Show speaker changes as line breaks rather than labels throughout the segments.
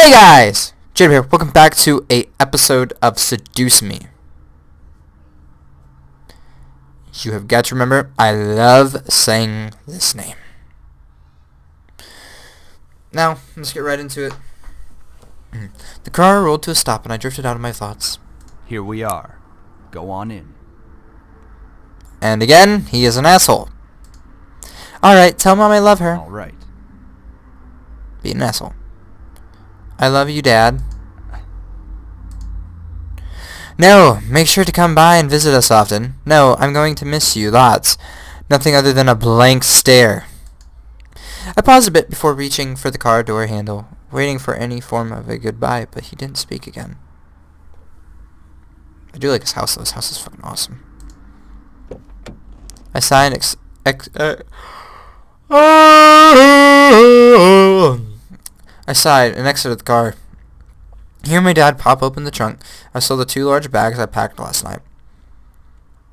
Hey guys! Jacob here. Welcome back to a episode of Seduce Me. You have got to remember, I love saying this name. Now, let's get right into it. The car rolled to a stop and I drifted out of my thoughts.
Here we are. Go on in.
And again, he is an asshole. Alright, tell Mom I love her.
Alright.
Be an asshole. I love you, Dad. No, make sure to come by and visit us often. No, I'm going to miss you lots. Nothing other than a blank stare. I paused a bit before reaching for the car door handle, waiting for any form of a goodbye, but he didn't speak again. I do like his house, though. His house is fucking awesome. I sighed I sighed and exited the car. Hearing my dad pop open the trunk, I saw the 2 large bags I packed last night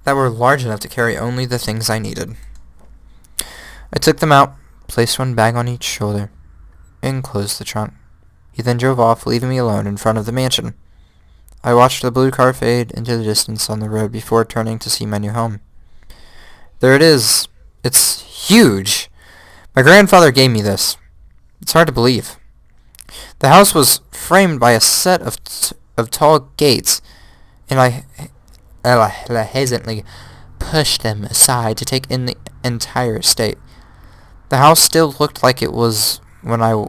that were large enough to carry only the things I needed. I took them out, placed one bag on each shoulder, and closed the trunk. He then drove off, leaving me alone in front of the mansion. I watched the blue car fade into the distance on the road before turning to see my new home. There it is. It's huge. My grandfather gave me this. It's hard to believe. The house was framed by a set of tall gates, and I hesitantly pushed them aside to take in the entire estate. The house still looked like it was when I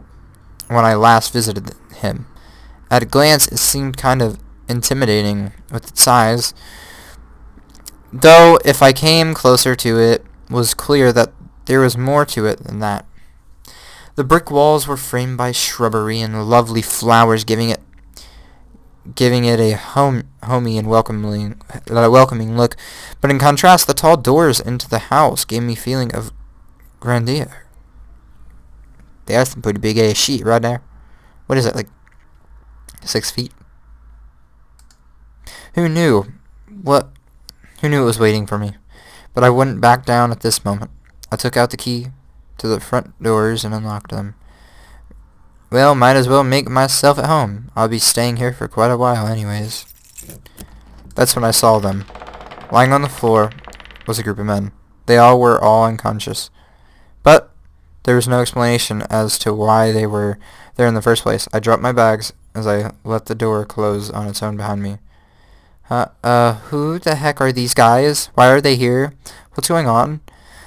last visited him. At a glance, it seemed kind of intimidating with its size, though if I came closer to it, was clear that there was more to it than that. The brick walls were framed by shrubbery and lovely flowers, giving it a homey and welcoming look. But in contrast, the tall doors into the house gave me a feeling of grandeur. That's some pretty big ass shit right there. What is it, like 6 feet? Who knew it was waiting for me? But I wouldn't back down at this moment. I took out the key to the front doors and unlocked them. Well, might as well make myself at home. I'll be staying here for quite a while anyways. That's when I saw them. Lying on the floor was a group of men. They were all unconscious. But there was no explanation as to why they were there in the first place. I dropped my bags as I let the door close on its own behind me. Who the heck are these guys? Why are they here? What's going on?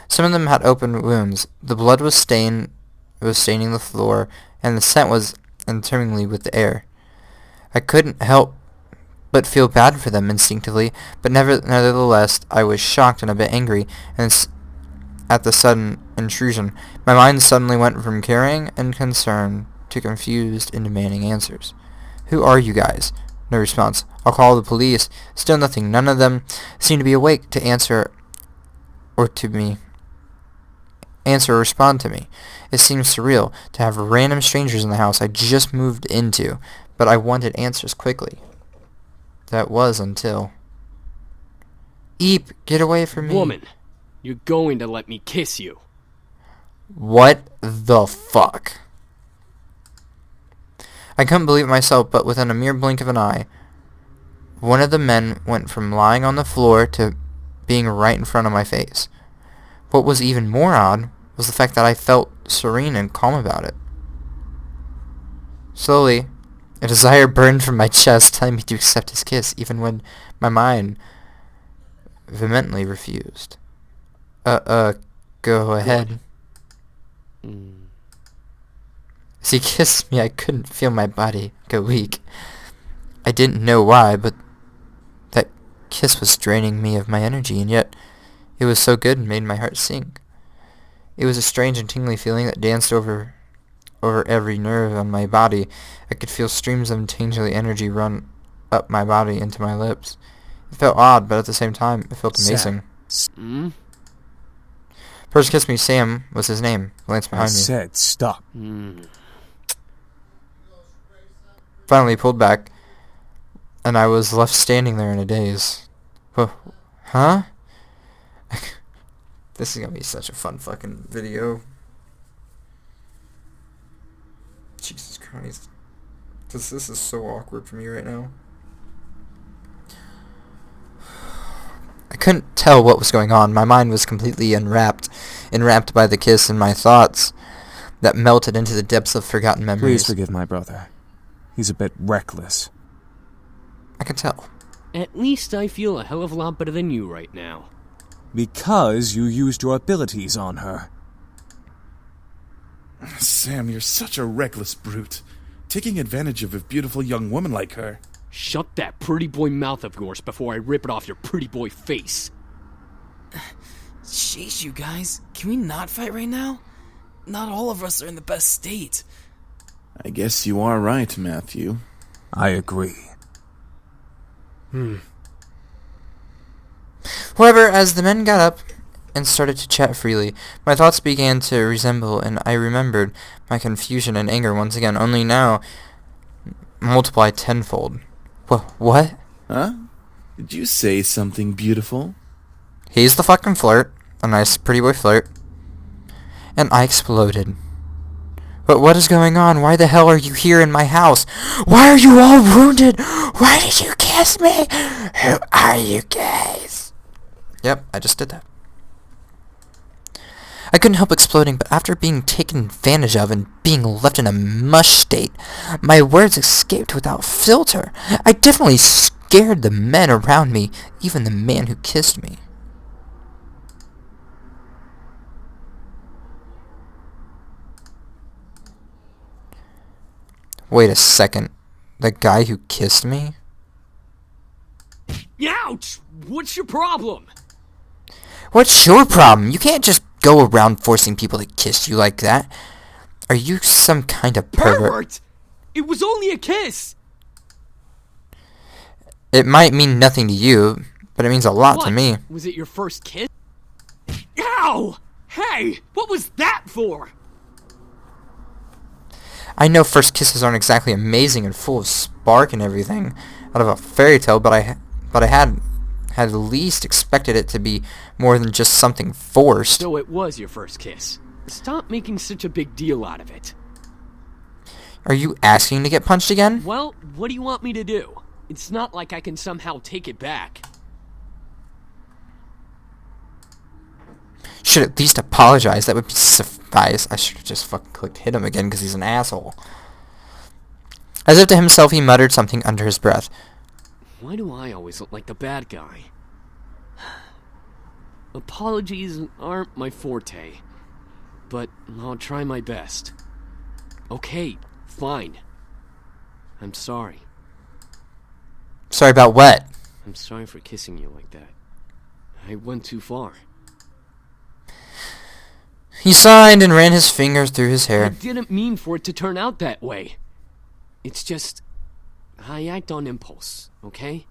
Some of them had open wounds. The blood was staining the floor, and the scent was intermingling with the air. I couldn't help but feel bad for them instinctively, but nevertheless, I was shocked and a bit angry at the sudden intrusion. My mind suddenly went from caring and concern to confused and demanding answers. Who are you guys? No response. I'll call the police. Still nothing. None of them seemed to be awake to answer or respond to me. It seemed surreal to have random strangers in the house I just moved into, but I wanted answers quickly. That was until... Eep, get away from me.
Woman, you're going to let me kiss you.
What the fuck? I couldn't believe it myself, but within a mere blink of an eye, one of the men went from lying on the floor to being right in front of my face. What was even more odd was the fact that I felt serene and calm about it. Slowly, a desire burned from my chest, telling me to accept his kiss, even when my mind vehemently refused. Go ahead. As he kissed me, I couldn't feel my body go weak. I didn't know why, but that kiss was draining me of my energy, and yet it was so good and made my heart sink. It was a strange and tingly feeling that danced over every nerve on my body. I could feel streams of tingly energy run up my body into my lips. It felt odd, but at the same time, it felt amazing. First kissed me, Sam was his name. Glanced behind me.
I said stop.
Finally pulled back, and I was left standing there in a daze. Huh? This is gonna be such a fun fucking video. Jesus Christ. This is so awkward for me right now. I couldn't tell what was going on. My mind was completely enwrapped by the kiss, and my thoughts that melted into the depths of forgotten memories.
Please forgive my brother. He's a bit reckless.
I can tell.
At least I feel a hell of a lot better than you right now.
Because you used your abilities on her.
Sam, you're such a reckless brute. Taking advantage of a beautiful young woman like her.
Shut that pretty boy mouth of yours before I rip it off your pretty boy face.
Jeez, you guys. Can we not fight right now? Not all of us are in the best state.
I guess you are right, Matthew.
I agree.
However, as the men got up and started to chat freely, my thoughts began to resemble, and I remembered my confusion and anger once again, only now multiplied tenfold. What?
Huh? Did you say something beautiful?
He's the fucking flirt. A nice pretty boy flirt. And I exploded. But what is going on? Why the hell are you here in my house? Why are you all wounded? Why did you kiss me? Who are you guys? Yep, I just did that. I couldn't help exploding, but after being taken advantage of and being left in a mush state, my words escaped without filter. I definitely scared the men around me, even the man who kissed me. Wait a second. The guy who kissed me?
Ouch! What's your problem?
What's your problem? You can't just go around forcing people to kiss you like that. Are you some kind of pervert?
It was only a kiss!
It might mean nothing to you, but it means a lot
What?
to me.
Was it your first kiss? Ow! Hey! What was that for?
I know first kisses aren't exactly amazing and full of spark and everything out of a fairy tale, but I had at least expected it to be more than just something forced.
So it was your first kiss. Stop making such a big deal out of it.
Are you asking to get punched again?
Well, what do you want me to do? It's not like I can somehow take it back.
Should at least apologize. That would suffice. I should have just fucking clicked hit him again because he's an asshole. As if to himself, he muttered something under his breath.
Why do I always look like the bad guy? Apologies aren't my forte, but I'll try my best. Okay, fine. I'm sorry.
Sorry about what?
I'm sorry for kissing you like that. I went too far.
He signed and ran his fingers through his hair.
I didn't mean for it to turn out that way. It's just, I act on impulse, okay?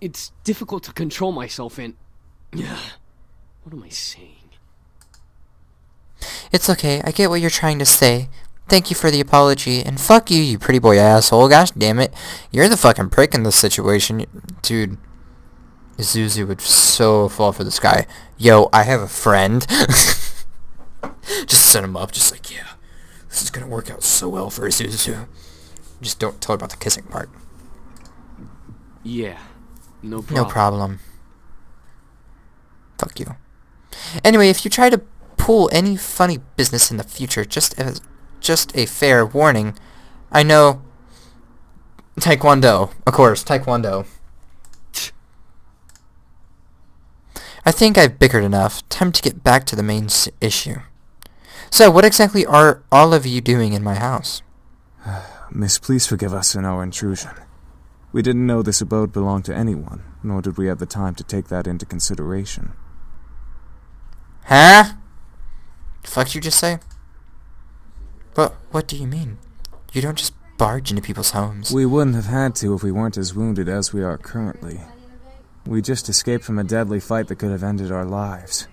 It's difficult to control myself and... What am I saying?
It's okay. I get what you're trying to say. Thank you for the apology. And fuck you, you pretty boy asshole. Gosh damn it. You're the fucking prick in this situation. Dude, Zuzu would so fall for this guy. Yo, I have a friend. Just set him up. Just like, yeah, this is gonna work out so well for Zuzu. Just don't tell her about the kissing part.
Yeah, no problem.
No problem. Fuck you. Anyway, if you try to pull any funny business in the future, just a fair warning. I know. Taekwondo. Of course, Taekwondo. I think I've bickered enough. Time to get back to the main issue. So, what exactly are all of you doing in my house?
Miss, please forgive us in our intrusion. We didn't know this abode belonged to anyone, nor did we have the time to take that into consideration.
Huh? The fuck you just say? What do you mean? You don't just barge into people's homes.
We wouldn't have had to if we weren't as wounded as we are currently. We just escaped from a deadly fight that could have ended our lives.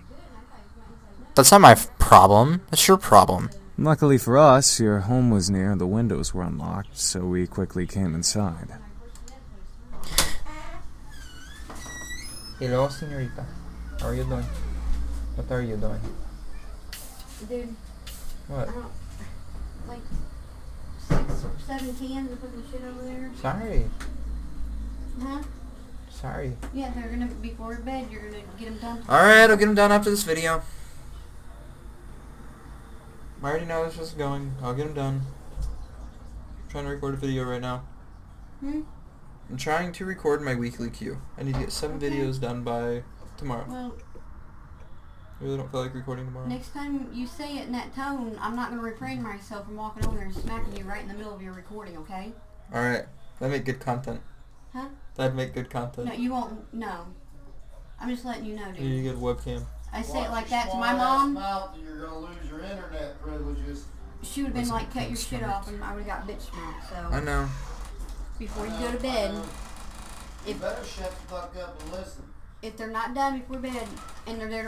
That's not my problem. That's your problem.
Luckily for us, your home was near and the windows were unlocked, so we quickly came inside.
Hello, señorita. How are you doing? What are you doing?
Dude,
What?
I don't, like, 6 or 7 cans and put the shit over there?
Sorry.
Huh?
Sorry.
Yeah, they're gonna, before bed, you're gonna get them done.
Alright, I'll get them done after this video. I already know this is going. I'll get them done. I'm trying to record a video right now. I'm trying to record my weekly queue. I need to get 7 videos done by tomorrow.
Well,
I really don't feel like recording tomorrow.
next time you say it in that tone, I'm not gonna refrain myself from walking over there and smacking you right in the middle of your recording, okay?
Alright. That'd make good content.
Huh?
That'd make good content.
No, you won't. No. I'm just letting you know, dude.
You need to get a webcam.
I say it like that to my mom.
Mouth, you're gonna lose your internet privileges.
She would have been like, cut your shit off, and I would have got bitch mouth.
I
So,
know.
before you go to bed,
You better shut the fuck up and listen.
if they're not done before bed, and they're there